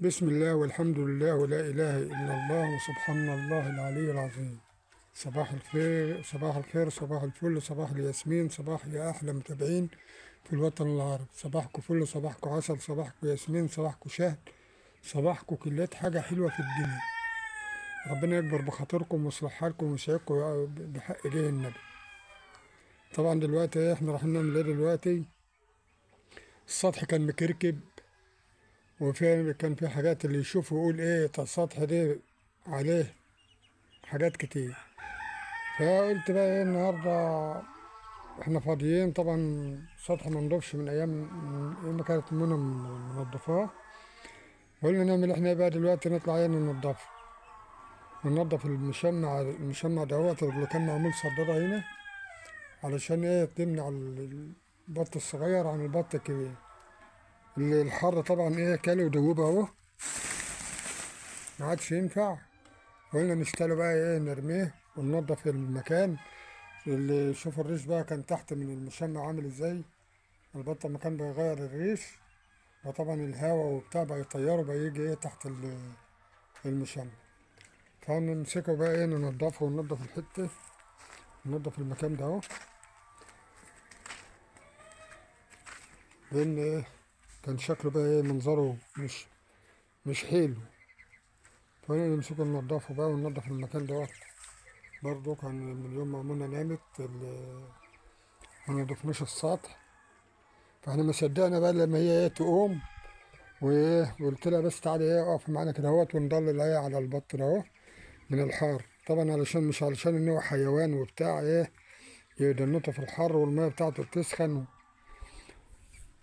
بسم الله والحمد لله ولا إله إلا الله وسبحان الله العلي العظيم. صباح الخير صباح الخير صباح الفل صباح الياسمين صباح يا أحلى متابعين في الوطن العربي. صباحكم فل صباحكم عسل صباحكم ياسمين صباحكم شهد صباحكم كلات حاجة حلوة في الدنيا. ربنا يكبر بخاطركم ويصلح حالكم ويسعدكم بحق جاه النبي. طبعا دلوقتي احنا رايحين نعمل ايه دلوقتي؟ السطح كان مكركب كان في حاجات اللي يشوفوا يقول ايه السطح ده عليه حاجات كتير. فقلت بقى ايه النهارده احنا فاضيين، طبعا السطح منضفش من ايام ما كانت منى منضفاه. قلنا نعمل احنا ايه بقى دلوقتي؟ نطلع ايه ننضفه، ننضف المشمع دوت اللي كان معمول صدادة هنا علشان ايه تمنع البط الصغير عن البط الكبير. اللي الحر طبعا ايه كاله ودوبه اهو ما عادش ينفع. قلنا نشتغله بقى ايه نرميه وننضف المكان. اللي يشوف الريش بقى كان تحت من المشمع عامل ازاي، البط لما كان بيغير الريش وطبعا الهواء وبتاع بقى يطيره بقى يجي ايه تحت المشمع. فنمسكه بقى ايه ننضفه وننضف الحتة، ننضف المكان ده اهو، لان ايه كان شكله بقى ايه منظره مش حلو. فانا نمسكه ننضفه بقى وننضف المكان ده. برضه كان من يوم ما منى نامت ما نضفناش السطح. فاحنا ما صدقنا بقى لما هي ايه تقوم وايه قلت لها بس تعالي ايه اقف معانا كده اهوت ونضلل ايه على البط ده اهو من الحار. طبعا علشان مش علشان ان هو حيوان وبتاع ايه يدنته في الحر والميه بتاعته بتسخن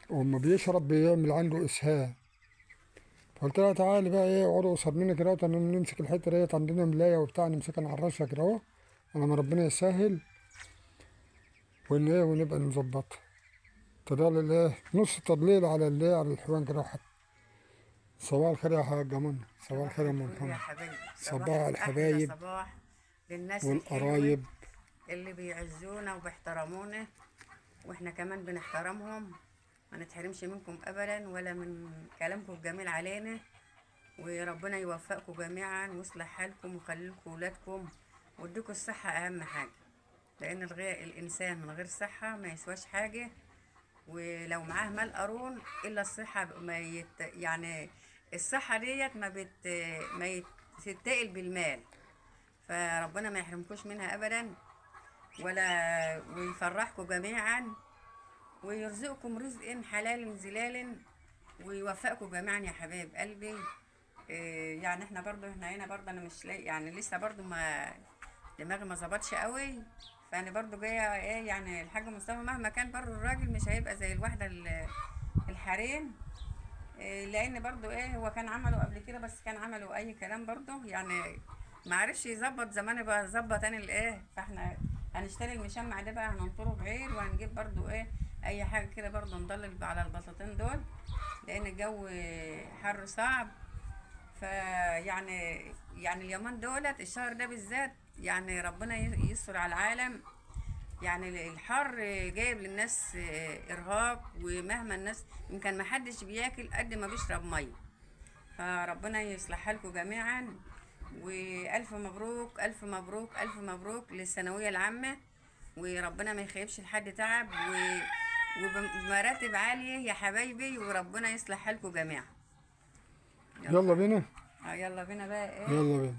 وما بيشرب بيعمل عنده اسهال. فقلت لها تعالي بقى ايه اقعدوا قصاد مني كده اهوت نمسك الحته ديت عندنا ملايه وبتاع نمسكها نعرشها كده اهو على ما ربنا يسهل وان ايه ونبقى نظبطها. تضلل ايه نص تضليل على الايه على الحيوان كده حتى. صباح الخير يا حاجة منى. صباح الخير يا الفل يا محمد. حبايبي. صباح احلى الحبايب صباح للناس الحلوه والقرايب. اللي بيعزونا وبيحترمونا، واحنا كمان بنحترمهم. ما نتحرمش منكم ابدا ولا من كلامكم الجميل علينا. وربنا يوفقكم جميعا ويصلح حالكم ويخلي لكم ولادكم ويديكم الصحه اهم حاجه، لان الانسان من غير صحه ما يسواش حاجه. ولو معاه مال قارون الا الصحه ما يعني الصحه ديت ما تتقل بالمال. فربنا ما يحرمكوش منها ابدا ويفرحكم جميعا ويرزقكم رزق حلال زلال ويوفقكم جميعا يا حبايب قلبي. يعني احنا هنا برضه انا مش يعني لسه برضه ما دماغي ما ظبطش قوي. فانا برضه جايه ايه يعني الحاج مصطفى مهما كان برضه الراجل مش هيبقى زي الواحده الحريم. لان برضو ايه هو كان عمله قبل كده بس كان عمله اي كلام برضو يعني ما عرفش يظبط زمان بقى ظبط انا الايه. فاحنا هنشتري المشمع ده بقى هننطره بعير وهنجيب برضو ايه اي حاجه كده برضو نضلل على البساطين دول لان الجو حر صعب. يعني اليومين دولت الشهر ده بالذات يعني ربنا يستر على العالم. يعني الحر جايب للناس ارهاق، ومهما الناس يمكن ما حدش بياكل قد ما بيشرب ميه. فربنا يصلحها لكم جميعا والف مبروك الف مبروك الف مبروك للثانويه العامه. وربنا ما يخيبش لحد تعب وبمراتب عاليه يا حبايبي وربنا يصلحها لكم جميعا. يلا يلا. بينا. يلا بينا بقى ايه. يلا بينا.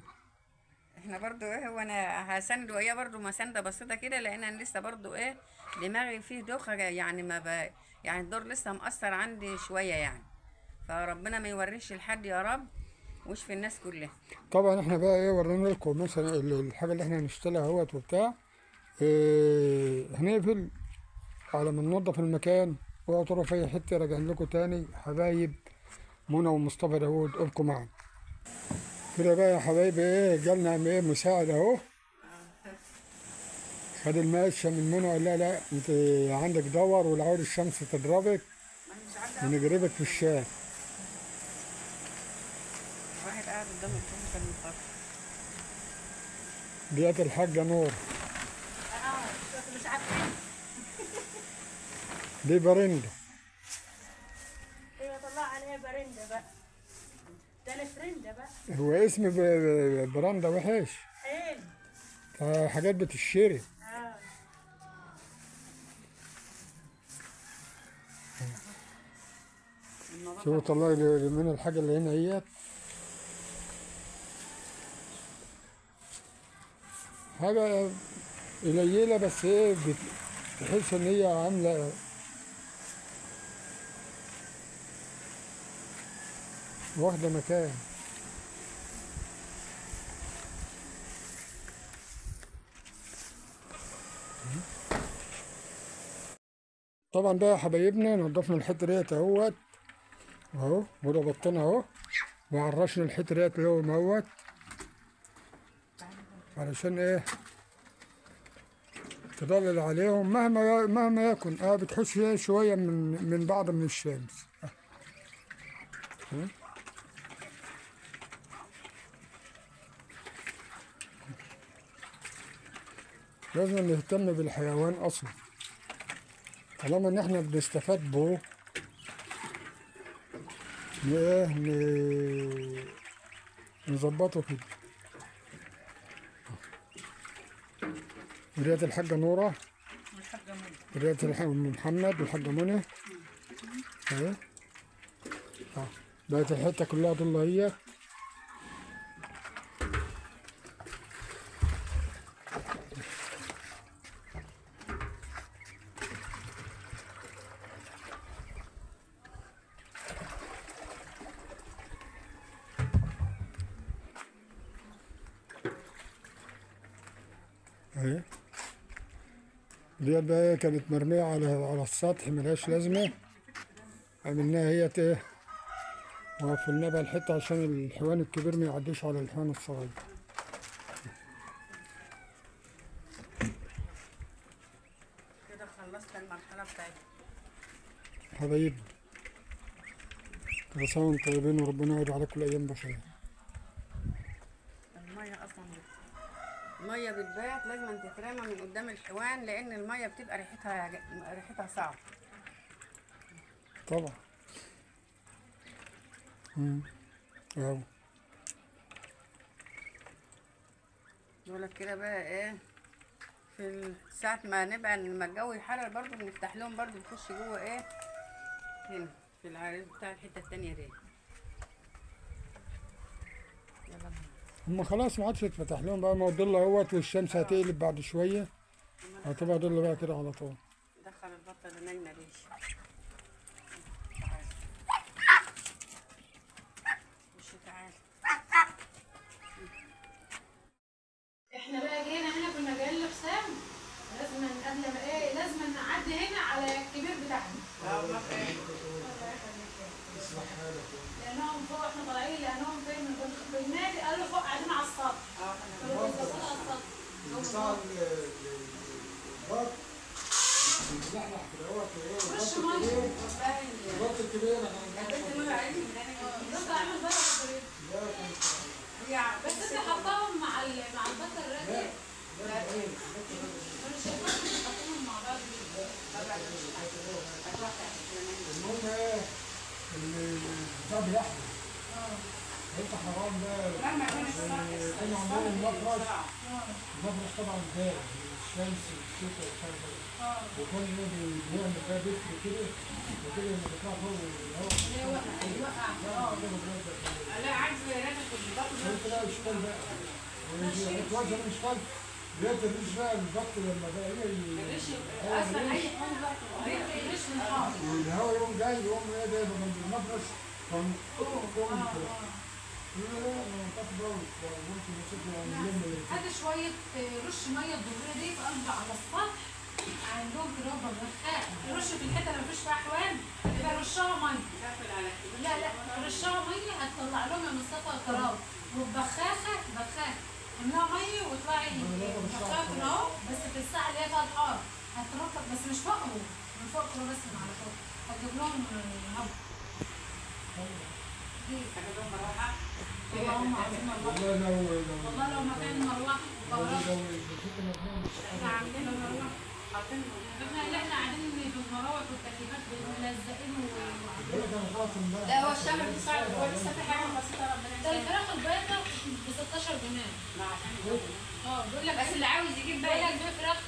احنا برضو ايه هو انا هسند وهي برضو مسانده بسيطه كده لان انا لسه برضو ايه دماغي فيه دوخه يعني ما يعني الدور لسه مأثر عندي شويه يعني. فربنا ما يوريش لحد يا رب ويشفي الناس كلها. طبعا احنا بقى ايه ورينا لكم مثلا الحاجة اللي احنا هنشتريها اهوت وبتاع. إيه هنقفل على ما ننضف المكان واعترفوا في اي حتة راجعين لكم تاني حبايب منى ومصطفى داوود. ابقوا معنا كده بقى يا حبايبي. ايه جالنا ايه مساعد اهو. خد المقشه من منى وقال لها لا انت عندك دور والعود الشمس تضربك ما انا مش عارفه اخد ونجربك في الشارع. واحد قاعد قدام الكمبيوتر من فتره. ديت الحاجه نور. مش عارفه. دي برنده. ايوه طلع عليها برنده بقى. ده الفرنده بقى. هو اسم براندا وحش. حلو. حاجات بتشتري. اه. شوفوا طلع لي من الحاجة اللي هنا هي حاجة قليلة، بس ايه تحس ان هي عاملة واخدة مكان. طبعا بقى يا حبايبنا نضفنا الحته ديت اهوت اهو، وربطنا اهو، وعرشنا الحته ديت اللي هو موت، علشان ايه تضلل عليهم مهما يكن. بتحس ايه شويه من بعض من الشمس. لازم نهتم بالحيوان اصلا، طالما ان احنا بنستفاد به ايه نظبطه كده. وديت الحاجة نورة، والحاجه منى. وديت أم محمد والحاجة منى اهي. بقت الحتة كلها ضل هي. اهي ديت بقى كانت مرمية على السطح ملهاش لازمة، عملناها هي ايه وقفلنا بقى الحتة عشان الحيوان الكبير ما يعديش على الحيوان الصغير. كده خلصت المرحلة بتاعتي. حبايبنا كل سنة وانتم طيبين، وربنا يعود عليكم الأيام بخير. المية أصلا المية بتبات لازم تترمى من قدام الحيوان، لأن المية بتبقى ريحتها صعبة. طبعا. اهو دولت كده بقى ايه في ساعة ما نبقى لما الجو يحرر برضو بنفتح لهم برضو نخش جوه ايه هنا في العريض بتاع الحتة التانية دي. يلا هم خلاص ما عادش يتفتح لهم بقى، ما هو الضل اهوت، والشمس هتقلب بعد شوية هتبقى ضل بقى كده على طول. ندخل البطة اللي نايمة دي. تعالى. احنا بقى جينا هنا كنا جايين لحسام، لازم قبل ما ايه لازم نعدي هنا على الكبير بتاعنا. الله يخليك. لانهم فوق احنا طالعين، لانهم فين في النادي قالوا فوق قاعدين على السطح. كانوا بيظبطوا على السطح. رش ميه. البط الكبير بس انت حطاهم مع البطه الراجل. مش حطاهم مع بعض. المهم ايه اللي جاب لحظه انت حرام ده كانوا عاملين المفرش طبعا ده الشمس والشتاء وكذا، وكل يوم بيعمل ده بيفرق كده وكده لما بيطلع فوق الهواء لا عايز ريحة البطة. انت لا اشتغل بقى وتوزع الاشتغل بيت الريش بقى البط لما بقى اصلا اي حاجه الريش من الحار. والهواء يقوم جاي يقوم ايه ده من المفرش هذا شوية رش مية الضرورية دي في قلب على السطح عندهم كده ببخاخ، رش في الحتة اللي مفيش فيها حيوان يبقى رشها مية. لا رشها مية هتطلع لهم من السطح التراب، وببخاخة املاها مية واطلعي بخاخة كده اهو، بس في الساعة اللي هي فيها الحار هترطب، بس مش فوقهم من فوق كده بس من على فوق هتجيب لهم هبط. والله لو مكان مروحة احنا عاملين مروحة حاطين احنا اللي احنا قاعدين في المراوح والتكييفات ملزقين لا هو الشهر دي صعب، هو لسه في حاجه بسيطه ربنا ده يسهل. الفراخ البيضاء ب 16 جنيه. بيقول لك بس اللي عاوز يجيب بيقول بقى لك في فراخ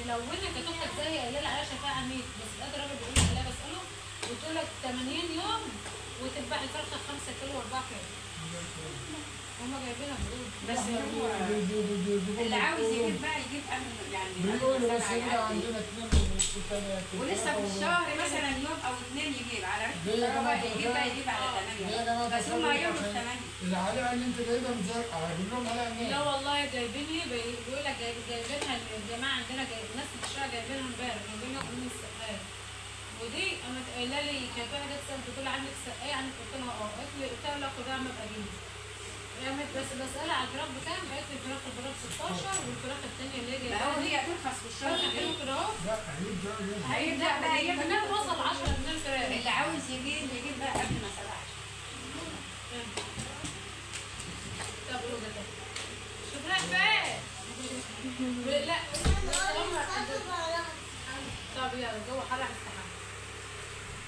ملونه كانت اختك زي قايله لي عليها شفاعه عميد، بس لقيت الراجل بيقول لي عليها بساله بتقول لك 80 يوم وتذبح الفرخه 5 كيلو و4 كيلو. هم جايبينها بيقولوا بس هو اللي عاوز يجيب بقى يجيب يعني بيقولوا بس قبل هنا عندنا 2 ولسه في الشهر مثلا يوم او 2 يجيب على يجيب بقى يجيب على 8 بس هم يوم 8 العلاقه اللي انت جايبها مزرقه هجيب لهم عليها منين؟ لا والله جايبيني بيقول لك جايبينها الجماعه عندنا الناس في الشارع جايبينها امبارح جايبينها من السقايه. ودي قامت قايله لي كانت واحده تسال بتقول لي عندك سقايه؟ عندك؟ قلت لها اه. قالت لي قلت لها لا خدها اما ابقى اجيب. قامت بس بسالها على الفراخ بكام؟ قالت لي الفراخ 16 والفراخ الثانيه اللي هي ما هو جايباها هي هترخص في الشهر حلو كده اهو. لا هيبدا هيبدا بقى يجيب كمان وصل 10 جنيه الفراخ. اللي عاوز يجيب بقى قبل ما 7. طب قولوا ده تاني. شوف رايح فين؟ لا طب يلا الجو حر هنستحمى.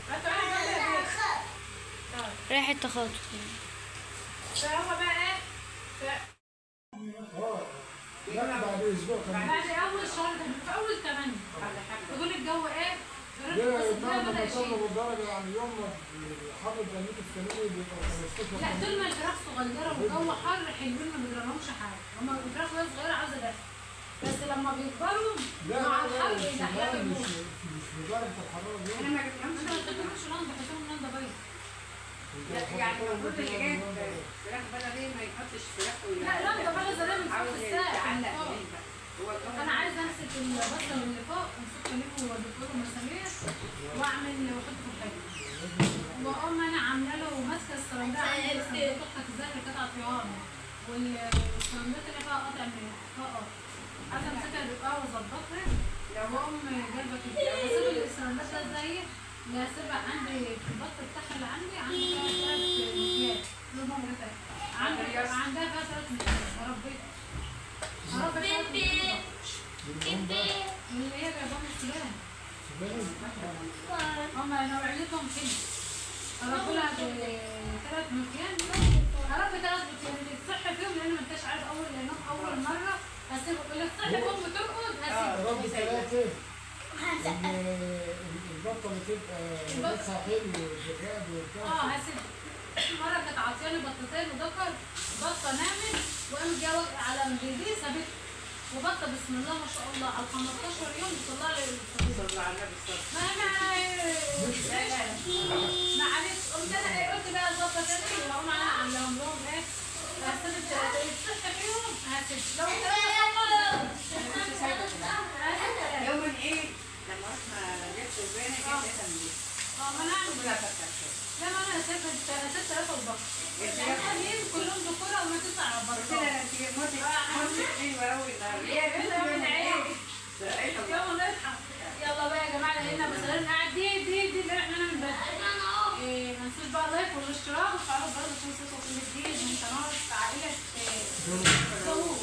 هاتوا عندي بقى ريحة تخاطر. فهو بقى ايه؟ لا بعد اسبوع كمان بعد اول شهر في اول 8 يقول الجو ايه؟ ليه مهما تصلوا بالدرجه يعني يوم ما حاطط جنبك الفانيلي بيبقى 15. لا طول ما الفراخ صغيره والجو حر حلوين ما بيجرالهمش حاجه، هما الفراخ وهي صغيره عايزه دفء، بس لما بيكبروا مع الحر الاحياء بيموتوا. مش بدرجه الحراره دي. انا ما جبتهمش انت ما بتحطهمش لندا، بحطهم لندا بيض. يعني المفروض اللي جايب فراخ بلدي ما يحطش فراخ لا لندا بلد زي من عاوز فوق الساعه. يتعلق بيه بقى. هو انا عايزه امسك البصل اللي فوق امسكه الفه وادخله مسامير واعمل واحطه في الحاجه، واقوم انا عامله له ماسكه السرنجات عندي تحت ازاي اللي كانت عطيهاني والسرنجات اللي فيها قطع من فوق عايزه امسكها بالقهوه واظبطها، واقوم جايبه كده بسيب السرنجات ده ازاي لا سيبها عندي في البط بتاعها اللي عندي فيها 3 مكياج لهم رفاق عندها فيها 3 مكياج ربيت اللي هي جايبهم السودان هما نوعيتهم كده هربوا لها 3 مكياج هربي 3 مكياج الصح فيهم لان ما انتش عارف لانهم اول مره هسيبه يقول لك صح فيهم بترقد هسيبه ربي 3 البطه بتبقى لسه حلو والجراد والكلام. هسيبه. مره كانت عاطياني بطتين وذكر بطه نامت وقامت جايه واقعه على مجدي سابتها وبطه بسم الله ما شاء الله على 15 يوم بتطلع لي صلى على النبي صلى معلش قمت انا قلت بقى البطه تاني وهقوم انا عاملاهم لهم ايه؟ هسيب الصحه فيهم هسيب لو يوم ايه لما رحنا جبت البانه جبت ما انا اعمل لا ما انا سبت 3 وبطه الحاليين كلهم ذكوره وما 9 بطه كده انت موتي حلوه قوي يلا نضحك يلا بقى يا جماعه لقينا مثلا قاعد دي اللي احنا نعمل بس ما ننسوش بقى اللايك والاشتراك وتعالوا برضه تشوفوا صوت الجديد من قناه عائله داوود.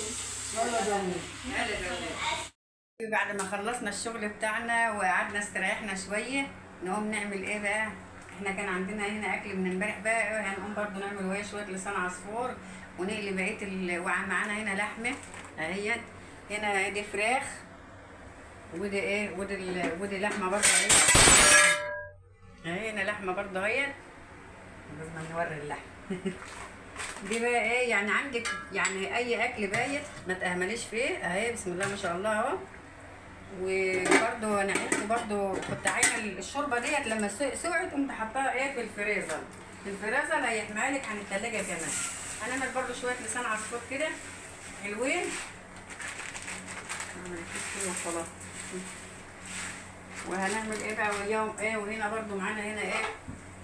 بعد ما خلصنا الشغل بتاعنا وقعدنا استريحنا شويه نقوم نعمل ايه بقى؟ احنا كان عندنا هنا اكل من امبارح بقى هنقوم برضه نعمل وهي شويه لسان عصفور ونقلي بقيه ومعانا هنا لحمه اهيت هنا دي فراخ ودي ايه ودي لحمه برضه اهي هنا لحمه برضه اهيت لازم نوري اللحمه دي بقى ايه يعني عندك يعني اي اكل بايت ما تهمليش فيه اهي بسم الله ما شاء الله اهو. وبرده انا عرفت برده كنت عاينه الشوربه ديت لما سقعت قمت حطاها ايه في الفريزر هيحميها لك عن التلاجة كمان. هنعمل برده شويه لسان عصفور كده حلوين وخلاص. وهنعمل ايه بقى وياهم ايه وهنا برده معانا هنا ايه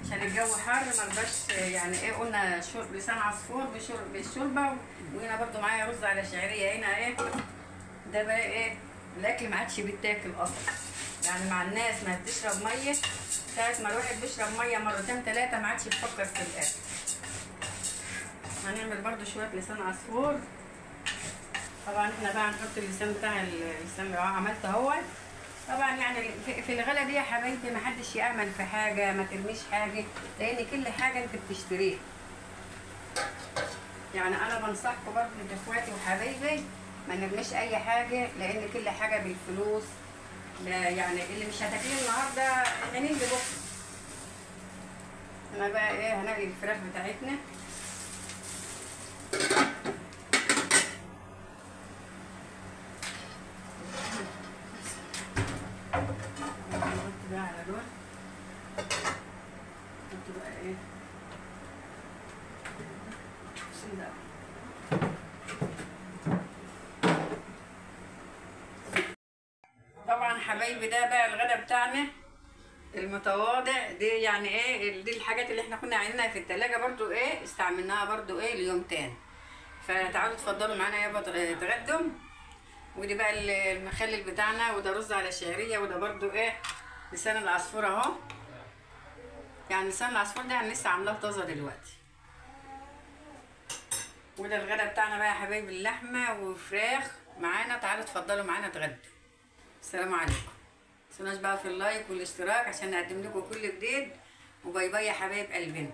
عشان الجو حر ما رضاش يعني ايه قلنا لسان عصفور بالشوربه وهنا برده معايا رز على شعريه هنا ايه ده بقى ايه الاكل ما عادش بيتاكل اصلا يعني مع الناس ما بتشرب ميه ساعه ما الواحد بيشرب ميه 2 3 ما عادش بيفكر في الاكل. هنعمل برده شويه لسان عصفور طبعا احنا بقى هنحط اللسان بتاع اللسان اللي عملته اهوت طبعا يعني في الغلا دي يا حبايبي ما حدش يأمن في حاجة، ما ترميش حاجة، لأن كل حاجة أنت بتشتريها. يعني أنا بنصحكم برضه إخواتي وحبايبي ما نرميش أي حاجة، لأن كل حاجة بالفلوس. لا يعني اللي مش هتاكليه النهارده احنا نيجي بكره. أنا بقى إيه هنقلي الفراخ بتاعتنا. نحط بقى على دول، نحط بقى إيه بسم طبعا حبايبي ده بقى الغدا بتاعنا المتواضع دي. يعني ايه دي الحاجات اللي احنا كنا عاملينها في التلاجة برضو ايه استعملناها برضو ايه ليوم تاني. فتعالوا اتفضلوا معانا يابا تغدوا. ودي بقى المخلل بتاعنا، وده رز على شعرية، وده برضو ايه لسان العصفور اهو. يعني لسان العصفور ده انا لسه عاملاه طازة دلوقتي. وده الغدا بتاعنا بقى يا حبايبي، اللحمة وفراخ معانا. تعالوا اتفضلوا معانا تغدوا. السلام عليكم. متنسوناش بقى في اللايك والاشتراك عشان نقدم لكم كل جديد. وباي باي يا حبايب قلبنا.